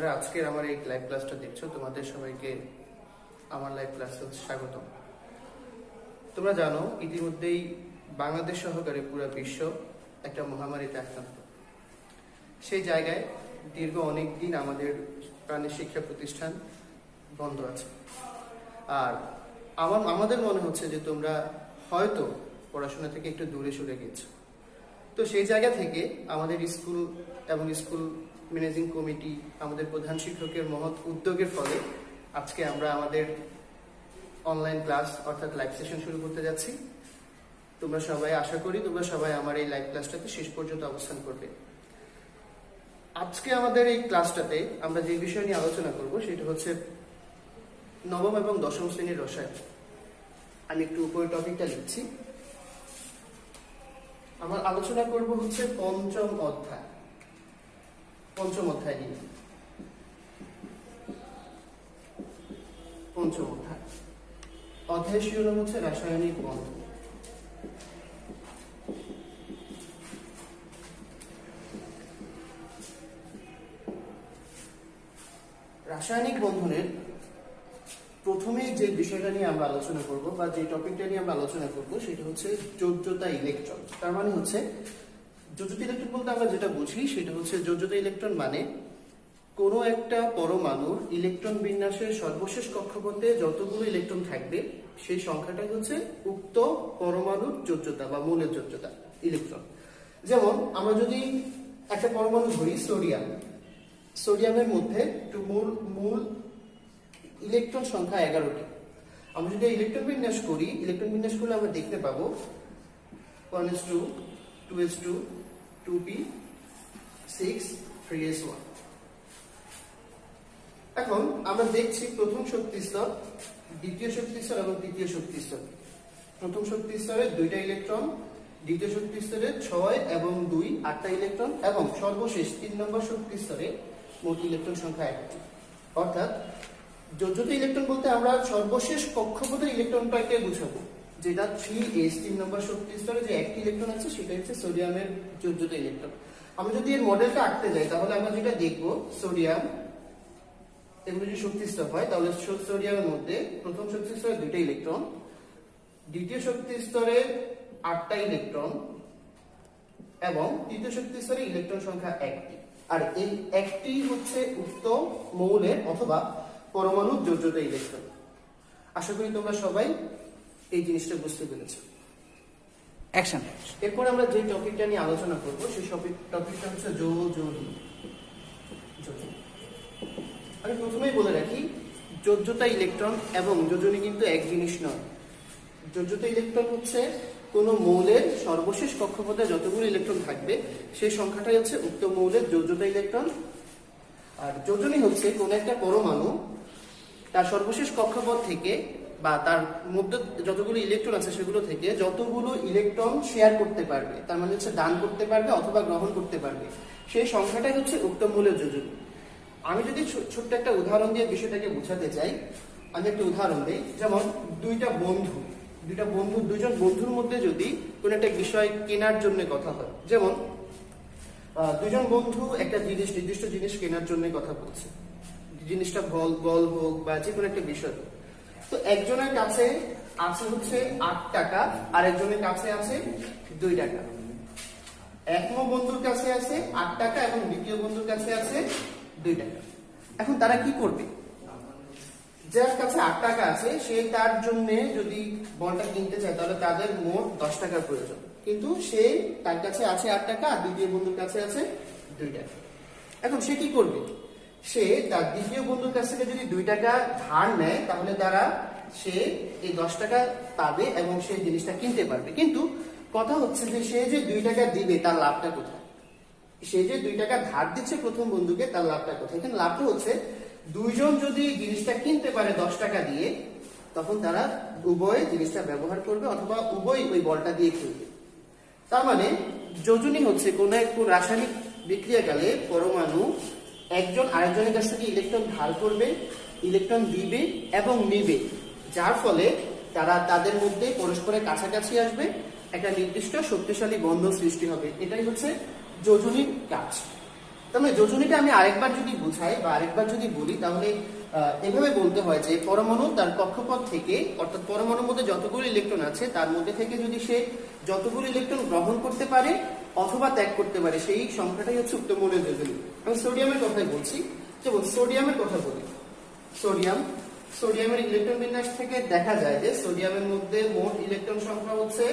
যারা আজকের আমার এই লাইভ ক্লাসটা দেখছো তোমাদের সবাইকে আমার লাইভ ক্লাসে স্বাগত। তোমরা জানো ইতিমধ্যেই বাংলাদেশ সহকারে পুরো বিশ্ব একটা মহামারীতে আক্রান্ত। সেই জায়গায় দীর্ঘ অনেক দিন আমাদের প্রাণী শিক্ষা প্রতিষ্ঠান বন্ধ আছে। আর আমাদের মনে হচ্ছে যে তোমরা হয়তো পড়াশোনা থেকে একটু দূরে সরে গেছো। তো সেই জায়গা থেকে আমাদের স্কুল এবং স্কুল ম্যানেজিং কমিটি, আমাদের প্রধান শিক্ষকের মহৎ উদ্যোগের ফলে আজকে আমরা আমাদের অনলাইন ক্লাস অর্থাৎ লাইভ সেশন শুরু করতে যাচ্ছি। তোমরা সবাই, আশা করি তোমরা সবাই আমার এই লাইভ ক্লাসটাতে শেষ পর্যন্ত অবস্থান করবে। আজকে আমাদের এই ক্লাসটাতে আমরা যে বিষয় নিয়ে আলোচনা করব সেটা হচ্ছে নবম এবং দশম শ্রেণীর রসায়ন। আমি একটু উপরে টপিকটা লিখছি। আমার আলোচনা করব হচ্ছে পঞ্চম অধ্যায় নিয়ে। পঞ্চম অধ্যায় শিরোনাম হচ্ছে রাসায়নিক বন্ধন। রাসায়নিক বন্ধনের প্রথমে যে বিষয়টা নিয়ে আমরা আলোচনা করব বা যে টপিকটা নিয়ে আমরা আলোচনা করব সেটা হচ্ছে যোজ্যতা ইলেকট্রন। তার মানে হচ্ছে যোজ্যতা ইলেকট্রন বলতে আমরা যেটা বুঝি সেটা হচ্ছে যোজ্যতা ইলেকট্রন মানে কোনো একটা পরমাণুর ইলেকট্রন বিন্যাসের সর্বশেষ কক্ষপথে যতগুলো ইলেকট্রন থাকবে সেই সংখ্যাটাই হচ্ছে উক্ত পরমাণুর যোজ্যতা বা মূলের যোজ্যতা ইলেকট্রন। যেমন আমরা যদি একটা পরমাণু ধরি সোডিয়ামের মধ্যে মূল ইলেকট্রন সংখ্যা 11টি। আমরা যদি ইলেকট্রন বিন্যাস করলে আমরা দেখতে পাবো 1s2 2s2 2p 6 3s1। এখন আমরা দেখছি প্রথম শক্তি স্তর, দ্বিতীয় শক্তি স্তর এবং তৃতীয় শক্তি স্তর। প্রথম শক্তি স্তরে 2টা ইলেকট্রন, দ্বিতীয় শক্তি স্তরে 6 এবং 2 8টা ইলেকট্রন এবং সর্বশেষ 3 নম্বর শক্তি স্তরে মোট ইলেকট্রন সংখ্যা 1টি। অর্থাৎ যোজ্যতা ইলেকট্রন বলতে আমরা সর্বশেষ কক্ষপথের ইলেকট্রনটাকে বুঝাবো, যেটা 3s 3 নম্বর শক্তি স্তরে যে একটি ইলেকট্রন আছে সেটা হচ্ছে সোডিয়ামের যোজ্যতা ইলেকট্রন। আমরা যদি এর মডেলটা আঁকতে যাই তাহলে আমরা যেটা দেখবো, সোডিয়াম এগুলো যদি শক্তি স্তর হয় তাহলে সোডিয়ামের মধ্যে প্রথম শক্তি স্তরে 2টা ইলেকট্রন, দ্বিতীয় শক্তি স্তরে 8টা ইলেকট্রন এবং তৃতীয় শক্তি স্তরে ইলেকট্রন সংখ্যা 1টি। আর এই একটি হচ্ছে উক্ত মৌলের অথবা পরমাণুর যোজ্যতা ইলেকট্রন। আশা করি তোমরা সবাই এই জিনিসটা বুঝতে পেরেছো। অ্যাকশন। এরপর আমরা যে টপিকটা নিয়ে আলোচনা করব সেই টপিকটা হচ্ছে যোজনী। আমি প্রথমেই বলে রাখি, যোজ্যতা ইলেকট্রন এবং যোজনী কিন্তু এক জিনিস নয়। যোজ্যতা ইলেকট্রন হচ্ছে কোনো মৌলের সর্বশেষ কক্ষপথে যতগুলো ইলেকট্রন থাকবে সেই সংখ্যাটাই হচ্ছে উক্ত মৌলের যোজ্যতা ইলেকট্রন। আর যোজনী হচ্ছে কোনো একটা পরমাণু তার সর্বশেষ কক্ষপথ থেকে বা তার মধ্যে যতগুলো ইলেকট্রন আছে সেগুলো থেকে যতগুলো ইলেকট্রন শেয়ার করতে পারবে, তার মানে হচ্ছে দান করতে পারবে অথবা গ্রহণ করতে পারবে, সেই সংখ্যাটাই হচ্ছে উক্ত মৌলের যোজনী। আমি যদি ছোট্ট একটা উদাহরণ দিয়ে বিষয়টাকে বোঝাতে চাই, আমি একটা উদাহরণ দিই। যেমন দুজন বন্ধুর মধ্যে যদি কোনো একটা বিষয় কেনার জন্য কথা হয়, যেমন দুজন বন্ধু একটা নির্দিষ্ট জিনিস কেনার জন্য কথা বলছে, জিনিসটা বল হোক বা যে কোনো একটা বিষয়। তো একজনের কাছে আছে হচ্ছে 8 টাকা আর একজনের কাছে আছে 2 টাকা। এক বন্ধুর কাছে আছে 8 টাকা এবং দ্বিতীয় বন্ধুর কাছে আছে 2 টাকা। এখন তারা কি করবে? যার কাছে 8 টাকা আছে সে তার জন্য যদি বলটা কিনতে চায় তাহলে তাদের মোট 10 টাকার প্রয়োজন, কিন্তু সে তার কাছে আছে 8 টাকা আর দ্বিতীয় বন্ধুর কাছে আছে 2 টাকা। এখন সে কি করবে? সে তার দ্বিতীয় বন্ধুর কাছ থেকে যদি 2 টাকা ধার নেয় তাহলে সে এই 10 টাকা পাবে এবং সে জিনিসটা কিনতে পারবে। কিন্তু কথা হচ্ছে যে সে যে 2 টাকা দিবে তার লাভটা কোথায়? সে যে 2 টাকা ধার দিচ্ছে প্রথম বন্ধুকে, তার লাভটা কোথায়? এখানে লাভটা হচ্ছে দুইজন যদি জিনিসটা কিনতে পারে 10 টাকা দিয়ে, তখন তারা উভয় জিনিসটা ব্যবহার করবে অথবা উভয় ওই বলটা দিয়ে খেলবে। তার মানে যোজনী হচ্ছে কোন এক রাসায়নিক বিক্রিয়াকালে পরমাণু একজন আরেকজনের কাছ থেকে ইলেকট্রন ধার করবে, ইলেকট্রন দিবে এবং নিবে, যার ফলে তারা তাদের মধ্যে পরস্পরের কাছাকাছি আসবে, একটা নির্দিষ্ট শক্তিশালী বন্ধন সৃষ্টি হবে। এটাই হচ্ছে যোজনীর কাজ। তার মানে যোজনীটা আমি আরেকবার যদি বুঝাই বা আরেকবার যদি বলি তাহলে এভাবে বলতে হয় যে পরমাণু তার কক্ষপথ থেকে, অর্থাৎ পরমাণুর মধ্যে যতগুলো ইলেকট্রন আছে তার মধ্যে থেকে যদি সে যতগুলো ইলেকট্রন গ্রহণ করতে পারে অথবা ত্যাগ করতে পারে সেই সংখ্যাটাই হচ্ছে উক্ত মৌলের যোজনী। আমি সোডিয়ামের কথাই বলছি, যেমন সোডিয়ামের কথা বলি। সোডিয়ামের ইলেকট্রন বিন্যাস থেকে দেখা যায় যে সোডিয়ামের মধ্যে মোট ইলেকট্রন সংখ্যা হচ্ছে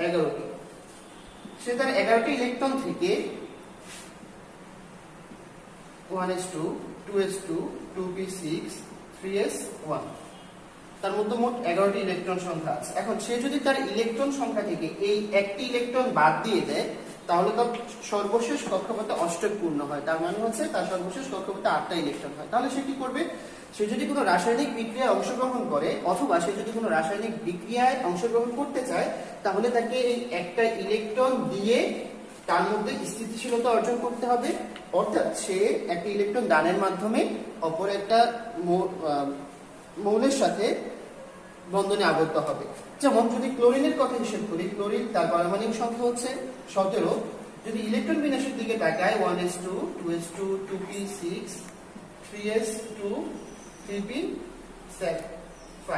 11টি। সে তার 11টি ইলেকট্রন থেকে 1s2, 2s2, 2p6, 3s1 তার মধ্যে মোট 11টি ইলেকট্রন সংখ্যা আছে। এখন সে যদি তার ইলেকট্রন সংখ্যা থেকে এই একটি ইলেকট্রন বাদ দিয়ে দেয় তাহলে তার সর্বশেষ কক্ষপথে অষ্টক পূর্ণ হয়। তার মানে হচ্ছে তার সর্বশেষ কক্ষপথে 8টা ইলেকট্রন হয়। তাহলে সে কি করবে? সে যদি কোনো রাসায়নিক বিক্রিয়ায় অংশগ্রহণ করে অথবা সে যদি কোনো রাসায়নিক বিক্রিয়ায় অংশগ্রহণ করতে চায় তাহলে তাকে এই একটা ইলেকট্রন দিয়ে তার মধ্যে স্থিতিশীলতা অর্জন করতে হবে, অর্থাৎ সে একটা ইলেকট্রন দানের মাধ্যমে অপর একটা মৌলের সাথে বন্ধনে আবদ্ধ হবে। যেমন যদি ক্লোরিনের কথা হিসেব করি, ক্লোরিন তার পারমাণবিক সংখ্যা হচ্ছে 17। যদি ইলেকট্রন বিন্যাসের দিকে তাকায় 1s2, 2s2, 2p6, 3s2, 3p5,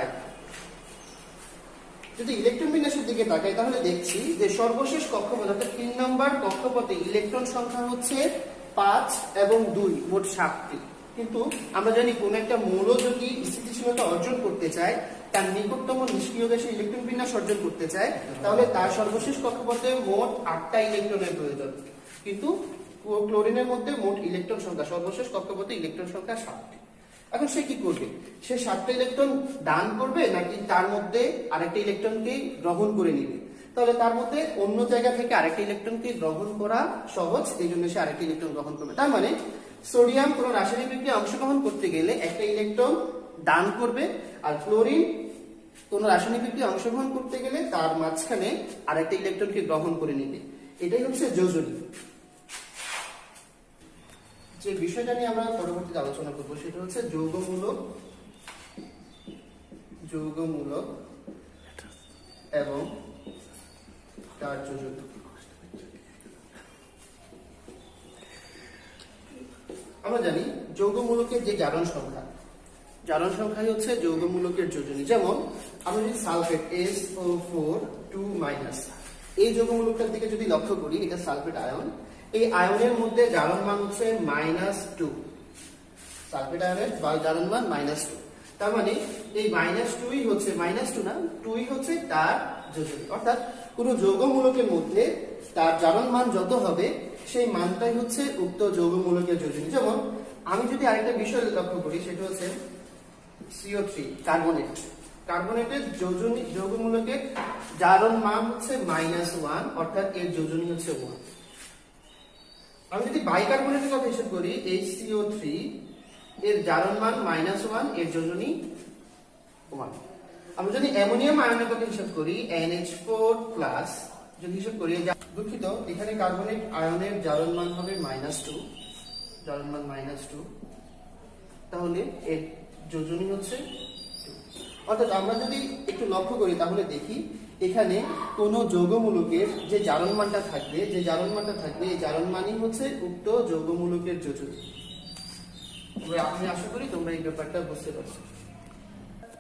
যদি ইলেকট্রন বিন্যাসের দিকে তাকাই তাহলে দেখছি যে সর্বশেষ কক্ষপথ অর্থাৎ 3 নম্বর কক্ষপথে ইলেকট্রন সংখ্যা হচ্ছে 5 এবং 2, মোট 7টি। কিন্তু আমরা জানি কোন একটা মৌল যদি স্থিতিশীলতা অর্জন করতে চায়, তার নিকটতম নিষ্ক্রিয় গ্যাসে ইলেকট্রন বিন্যাস অর্জন করতে চায়, তাহলে তার সর্বশেষ কক্ষপথে মোট 8টা ইলেকট্রনের প্রয়োজন। কিন্তু ক্লোরিনের মধ্যে মোট ইলেকট্রন সংখ্যা সর্বশেষ কক্ষপথে ইলেকট্রন সংখ্যা 7টি। এখন সে কি করবে? সে 7টা ইলেকট্রন দান করবে নাকি তার মধ্যে আরেকটা ইলেকট্রনকে গ্রহণ করে নিবে? তাহলে তার মধ্যে অন্য জায়গা থেকে আরেকটা ইলেকট্রনকে গ্রহণ করা সহজ, এই জন্য সে আরেকটা ইলেকট্রন গ্রহণ করবে। তার মানে সোডিয়াম কোনো রাসায়নিক বিক্রিয়ায় অংশগ্রহণ করতে গেলে একটা ইলেকট্রন দান করবে, আর ক্লোরিন কোনো রাসায়নিক বিক্রিয়ায় অংশগ্রহণ করতে গেলে তার মাঝখানে আরেকটা ইলেকট্রনকে গ্রহণ করে নিবে। এটাই হচ্ছে যোজনী। যে বিষয়টা নিয়ে আমরা পরবর্তীতে আলোচনা করব সেটা হচ্ছে যৌগমূলক এবং তার যোজনী। আমরা জানি যৌগমূলকের যে জারণ সংখ্যাই হচ্ছে যৌগমূলকের যোজনী। যেমন আমরা যদি সালফেট SO4 2- এই যৌগমূলকটার দিকে যদি লক্ষ্য করি, এটা সালফেট আয়ন, এই আয়নের মধ্যে জারণ মান হচ্ছে -2। সালফেট আয়নের জারণ মান -2। তার মানে এই -2ই হচ্ছে -2 না, 2ই হচ্ছে তার যোজনী। অর্থাৎ কোন যৌগমূলকের মধ্যে তার জারণ মান যত হবে সেই মানটাই হচ্ছে উক্ত যৌগমূলকের যোজনী। যেমন আমি যদি আরেকটা বিষয় লক্ষ্য করি সেটা হচ্ছে CO3 কার্বনেটের যোজনী যৌগমূলকের জারণ মান হচ্ছে -1, অর্থাৎ এর যোজনী হচ্ছে 1। আমি যদি বাইকার্বনেটের কথা হিসাব করি HCO3 এর জারণ মান -1, এর যোজনী 1। আমরা যদি অ্যামোনিয়াম আয়নের কথা হিসাব করি NH4+ যদি হিসাব করি, দুঃখিত এখানে কার্বনেট আয়নের জারণ মান হবে -2, জারণ মান -2, তাহলে এর যোজনী হচ্ছে 2। অর্থাৎ আমরা যদি একটু লক্ষ্য করি তাহলে দেখি এখানে কোন যৌগমূলকের যে জারণ মানটা থাকবে এই জারণ মানই হচ্ছে উক্ত যৌগমূলকের যোজনী। আমি আশা করি তোমরা এই ব্যাপারটা বুঝতে পারছো।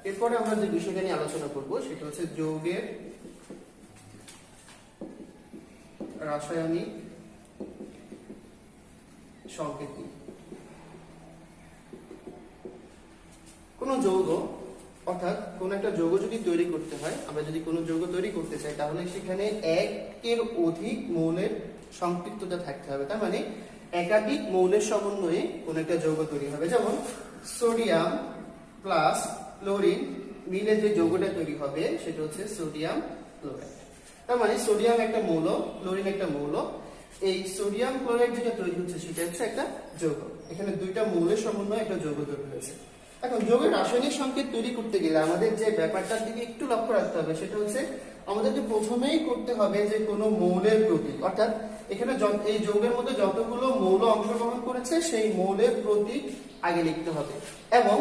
এরপরে আমরা যে বিষয়টা নিয়ে আলোচনা করব সেটা হচ্ছে যৌগের রাসায়নিক সংকেত। কোন যৌগ অর্থাৎ কোন একটা যৌগ যদি তৈরি করতে হয়, আমরা যদি কোনো যৌগ তৈরি করতে চাই তাহলে সেখানে একের অধিক মৌলের সম্পৃক্ততা থাকতে হবে। তার মানে একাধিক মৌলের সমন্বয়ে কোন একটা যৌগ তৈরি হবে। যেমন সোডিয়াম প্লাস ক্লোরিন মিলে যে যৌগটা তৈরি হবে সেটা হচ্ছে সোডিয়াম ক্লোরাইড। তার মানে সোডিয়াম একটা মৌল, ক্লোরিন একটা মৌল। এই সোডিয়াম ক্লোরাইড যেটা তৈরি হচ্ছে সেটা হচ্ছে একটা যৌগ। এখানে দুইটা মৌলের সমন্বয়ে একটা যৌগ তৈরি হয়েছে। এখন যৌগের রাসায়নিক সংকেত তৈরি করতে গেলে আমাদের যে ব্যাপারটার দিকে একটু লক্ষ্য রাখতে হবে সেটা হচ্ছে আমাদেরকে প্রথমেই করতে হবে যে কোনো মৌলের প্রতীক, অর্থাৎ এখানে এই যৌগের মধ্যে যতগুলো মৌল অংশগ্রহণ করেছে সেই মৌলের প্রতীক আগে লিখতে হবে। এবং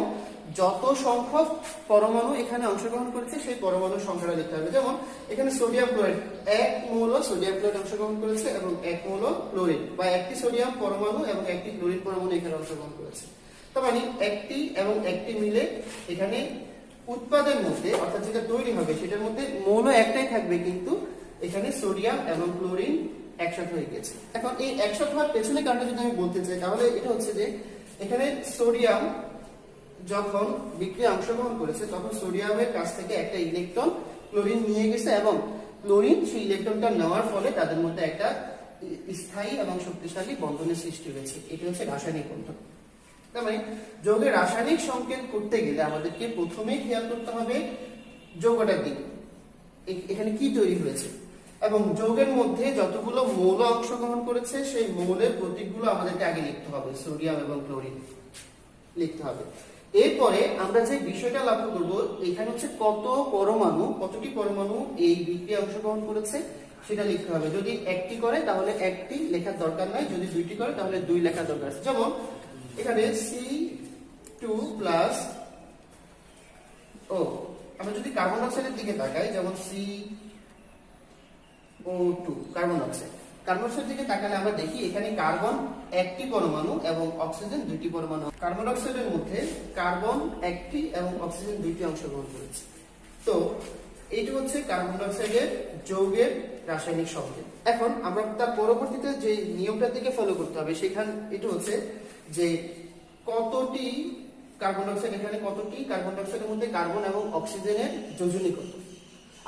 যত সংখ্যক পরমাণু এখানে অংশগ্রহণ করেছে সেই পরমাণুর সংখ্যাটা লিখতে হবে। যেমন এখানে সোডিয়াম ক্লোরাইড 1 মোল সোডিয়াম ক্লোরাইড অংশগ্রহণ করেছে এবং 1 মোল ক্লোরিন, বা একটি সোডিয়াম পরমাণু এবং একটি ক্লোরিন পরমাণু এখানে অংশগ্রহণ করেছে। তার মানে একটি এবং একটি মিলে এখানে উৎপাদের মধ্যে, অর্থাৎ যেটা তৈরি হবে সেটার মধ্যে মৌল একটাই থাকবে, কিন্তু এখানে সোডিয়াম এবং ক্লোরিন একসাথে হয়ে গেছে। এখন এই একসাথে হওয়ার পেছনে কারণটা যদি আমি বলতে চাই, তাহলে এটা হচ্ছে যে এখানে সোডিয়াম যখন বিক্রিয়া অংশগ্রহণ করেছে তখন সোডিয়ামের কাছ থেকে একটা ইলেকট্রন ক্লোরিন নিয়ে গেছে এবং ক্লোরিন সেই ইলেকট্রনটা নেওয়ার ফলে তাদের মধ্যে একটা স্থায়ী এবং শক্তিশালী বন্ধনের সৃষ্টি হয়েছে। এটি হচ্ছে রাসায়নিক বন্ধন। তার মানে যৌগের রাসায়নিক সংকেত করতে গেলে আমাদেরকে প্রথমেই খেয়াল করতে হবে যৌগটার দিকে, এখানে কি তৈরি হয়েছে, এবং যৌগের মধ্যে যতগুলো মৌল অংশগ্রহণ করেছে সেই মৌলের প্রতীকগুলো আমাদেরকে আগে লিখতে হবে, সোডিয়াম এবং ক্লোরিন লিখতে হবে। এরপরে আমরা যে বিষয়টা লক্ষ্য করব, এখানে হচ্ছে কতটি পরমাণু এই বিক্রিয়া অংশগ্রহণ করেছে সেটা লিখতে হবে। যদি একটি করে তাহলে একটি লেখার দরকার নাই, যদি দুইটি করে তাহলে দুই লেখার দরকার আছে। যেমন এখানে C2 প্লাস ও, আমরা যদি কার্বন ডাইঅক্সাইডের দিকে তাকাই, যেমন CO2 কার্বন ডাইঅক্সাইড, কার্বন ডাইঅক্সাইডের দিকে তাকালে আমরা দেখি এখানে কার্বন একটি পরমাণু এবং অক্সিজেন দুইটি পরমাণু। কার্বন ডাইঅক্সাইডের মধ্যে কার্বন একটি এবং অক্সিজেন দুইটি অংশগ্রহণ করেছে। তো এইটা হচ্ছে কার্বন ডাইঅক্সাইডের যৌগের রাসায়নিক সংকেত। এখন আমরা তার পরবর্তীতে যে নিয়মটার দিকে ফলো করতে হবে, সেখানে এটা হচ্ছে যে কতটি কার্বন ডাইঅক্সাইড, এখানে কতটি কার্বন ডাইঅক্সাইডের মধ্যে কার্বন এবং অক্সিজেনের যোজনী কত।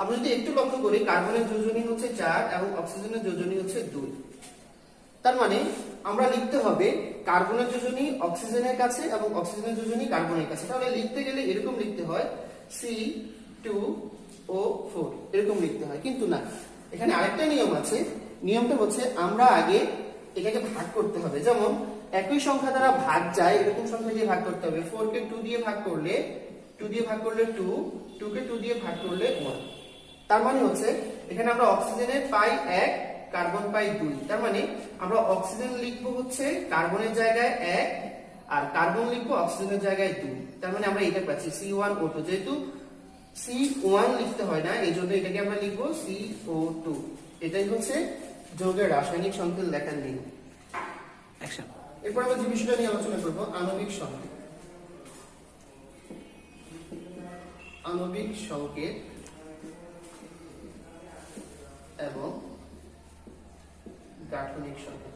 আমরা যদি একটু লক্ষ্য করি, কার্বনের যোজনী হচ্ছে 4 এবং অক্সিজেনের যোজনী হচ্ছে 2। তার মানে আমরা লিখতে হবে কার্বনের যোজনী অক্সিজেনের কাছে এবং অক্সিজেনের যোজনী কার্বনের কাছে। তাহলে লিখতে গেলে এরকম লিখতে হয় C2O4, এরকম লিখতে হয়। কিন্তু না, এখানে আরেকটা নিয়ম আছে। নিয়মটা হচ্ছে আমরা আগে এটাকে ভাগ করতে হবে। যেমন একই সংখ্যা দ্বারা ভাগ যায় এরকম সংখ্যা দিয়ে ভাগ করতে হবে। 4 কে 2 দিয়ে ভাগ করলে 2 2 কে 2 দিয়ে ভাগ করলে 1। তার মানে হচ্ছে এখানে আমরা অক্সিজেনের পাই 1, কার্বন পাই 2। তার মানে আমরা অক্সিজেন লিখবো হচ্ছে কার্বনের জায়গায় 1 আর কার্বন লিখবো অক্সিজেনের জায়গায় 2। তার মানে আমরা এটা পাচ্ছি C1O2। যেহেতু C1 লিখতে হয় না, এই জন্য এটাকে আমরা লিখবো CO2। এটাই হচ্ছে যৌগের রাসায়নিক সংকেত লেখার নিয়ম। অ্যাকশন। এরপর আমরা যে বিষয়টা নিয়ে আলোচনা করবো, আণবিক সংকেত। আণবিক সংকেত এবং গাঠনিক সংকেত।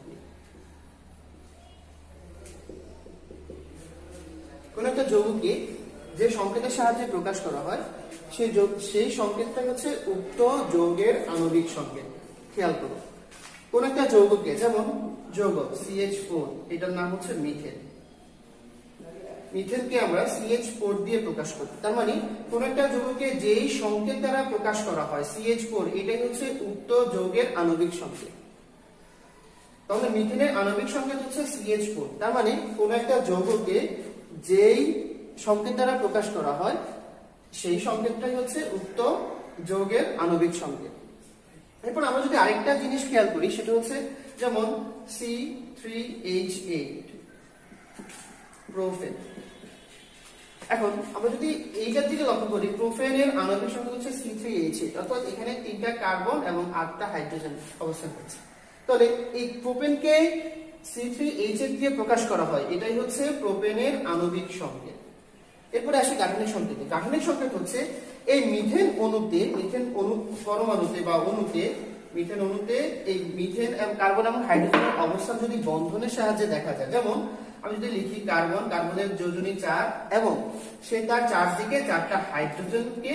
কোন একটা যৌগকে যে সংকেতের সাহায্যে প্রকাশ করা হয় সেই সংকেতটা হচ্ছে উক্ত যৌগের আণবিক সংকেত। খেয়াল করো, কোন একটা যৌগকে, যেমন যৌগ CH4, এটার নাম হচ্ছে মিথেন। মিথেনকে আমরা CH4 দিয়ে প্রকাশ করি। তার মানে কোন একটা যৌগকে যেই সংকেত দ্বারা প্রকাশ করা হয় CH4, এটাই হচ্ছে উক্ত যৌগের আণবিক সংকেত। তাহলে মিথেনের আণবিক সংকেত হচ্ছে CH4। তার মানে কোন একটা যৌগকে যেই সংকেত দ্বারা প্রকাশ করা হয় সেই সংকেতটাই হচ্ছে উক্ত যৌগের আণবিক সংকেত। এরপর আমরা যদি আরেকটা জিনিস খেয়াল করি, সেটা হচ্ছে যেমন C3H8 প্রোপেন। এখন আমরা যদি এইটার দিকে লক্ষ্য করি, প্রোপেনের আণবিক সংকেত হচ্ছে C3H8, অর্থাৎ এখানে 3টা কার্বন এবং 8টা হাইড্রোজেন অবস্থান করছে। তাহলে এই প্রোপেনকে C3H8 দিয়ে প্রকাশ করা হয়, এটাই হচ্ছে প্রোপেনের আণবিক সংকেত। এরপরে আসি গাঠনিক সংকেতে। গাঠনিক সংকেত হচ্ছে এই মিথেন অণু পরমাণুতে বা অণুতে, মিথেন অণুতে এই মিথেন এবং কার্বন এবং হাইড্রোজেনের অবস্থান যদি বন্ধনের সাহায্যে দেখা যায়। যেমন আমি যদি লিখি কার্বনের যোজনী 4 এবং সে তার চারদিকে 4টা হাইড্রোজেনকে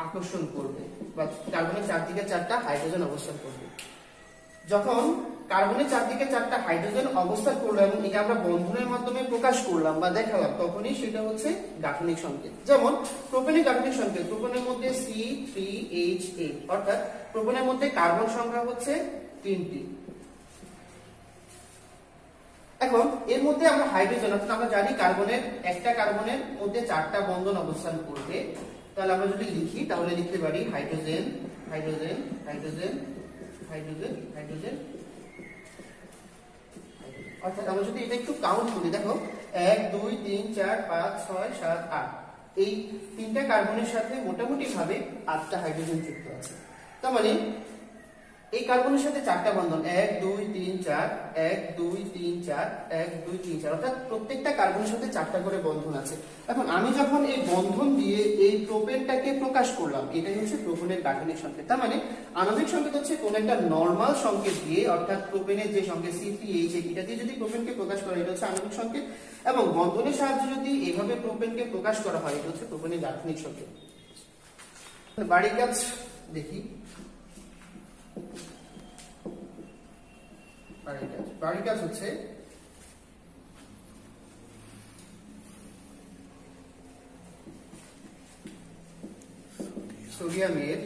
আকর্ষণ করবে, বা কার্বনের চারদিকে 4টা হাইড্রোজেন অবস্থান করবে। যখন কার্বনের চারদিকে 4টা হাইড্রোজেন অবস্থান করলো এবং এটা আমরা বন্ধনের মাধ্যমে প্রকাশ করলাম বা দেখালাম, তখনই সেটা হচ্ছে গাঠনিক সংকেত। যেমন প্রোপেনের গাঠনিক সংকেত, প্রোপেনের মধ্যে C3H8, অর্থাৎ প্রোপেনের মধ্যে কার্বন সংখ্যা হচ্ছে 3টি। এখন এর মধ্যে আমরা হাইড্রোজেন, অর্থাৎ আমরা জানি একটা কার্বনের মধ্যে 4টা বন্ধন অবস্থান করবে। তাহলে আমরা যদি লিখি তাহলে লিখতে পারি hydrogen hydrogen hydrogen hydrogen hydrogen. অর্থাৎ আমরা যদি এটা একটু কাউন্ট করি, দেখো 1 2 3 4 5 6 7 8 এই তিনটা কার্বনের সাথে মোটামুটি ভাবে 8টা হাইড্রোজেন যুক্ত আছে। তার মানে এই কার্বনের সাথে 4টা বন্ধন 1 2 3 4 1 2 3 4 1 2 3 4 অর্থাৎ প্রত্যেকটা কার্বনের সাথে 4টা করে বন্ধন আছে। এখন আমি যখন এই বন্ধন দিয়ে এই প্রোপেনটাকে প্রকাশ করলাম, এটাই হচ্ছে প্রোপেনের গাঠনিক সংকেত। তার মানে আণবিক সংকেত হচ্ছে কোন একটা নরমাল সংকেত দিয়ে, অর্থাৎ প্রোপেনের যে সংকেত C3H এটা দিয়ে যদি প্রোপেনকে প্রকাশ করা, এটা হচ্ছে আণবিক সংকেত। এবং বন্ধনের সাহায্যে যদি এইভাবে প্রোপেনকে প্রকাশ করা হয়, এটা হচ্ছে প্রোপেনের গাঠনিক সংকেত। বাড়ির কাজ দেখি। বাড়ির কাজ হচ্ছে সোডিয়ামের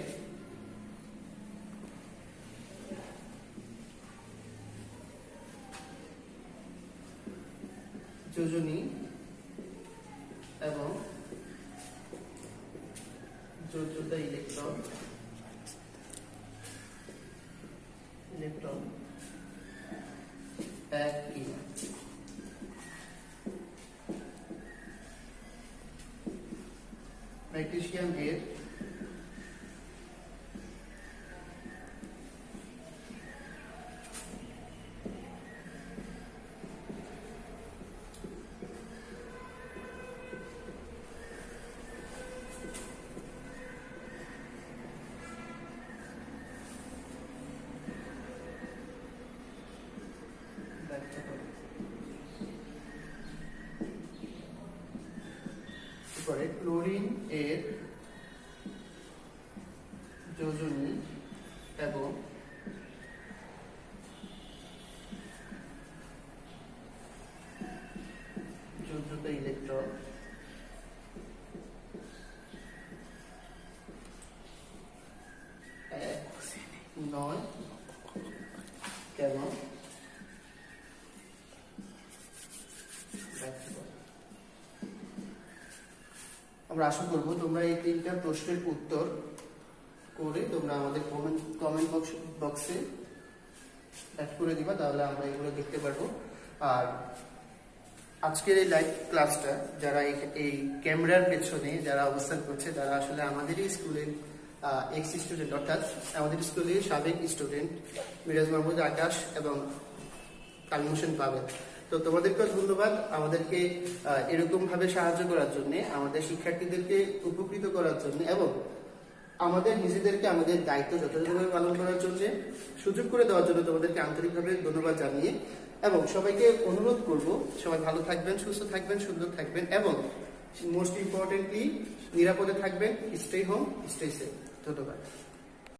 যোজনী এবং যোজ্যতা ইলেকট্রন একই। ম্যাগনেসিয়াম এর পরে ক্লোরিন এর যোজনী এবং যোজ্যতা ইলেকট্রন নয় কেন আমরা আশা করব তোমরা এই তিনটা প্রশ্নের উত্তর করে তোমরা আমাদের কমেন্ট বক্সে অ্যাড করে দিবা, তাহলে আমরা এগুলো দেখতে পারবো। আর আজকের এই লাইভ ক্লাসটা যারা এই ক্যামেরার পেছনে যারা অবস্থান করছে, তারা আসলে আমাদেরই স্কুলের এক্স স্টুডেন্ট, অর্থাৎ আমাদের স্কুলের সাবেক স্টুডেন্ট মিরাজ মাহমুদ আকাশ এবং কালিম হোসেন পাবেন। তো তোমাদেরকেও ধন্যবাদ আমাদেরকে এরকম ভাবে সাহায্য করার জন্য, আমাদের শিক্ষার্থীদেরকে উপকৃত করার জন্য এবং আমাদের নিজেদেরকে আমাদের দায়িত্ব যথাযথভাবে পালন করার জন্য সুযোগ করে দেওয়ার জন্য তোমাদেরকে আন্তরিকভাবে ধন্যবাদ জানিয়ে, এবং সবাইকে অনুরোধ করব সবাই ভালো থাকবেন, সুস্থ থাকবেন, সুন্দর থাকবেন এবং মোস্ট ইম্পর্টেন্টলি নিরাপদে থাকবেন। Stay home, stay safe. ধন্যবাদ।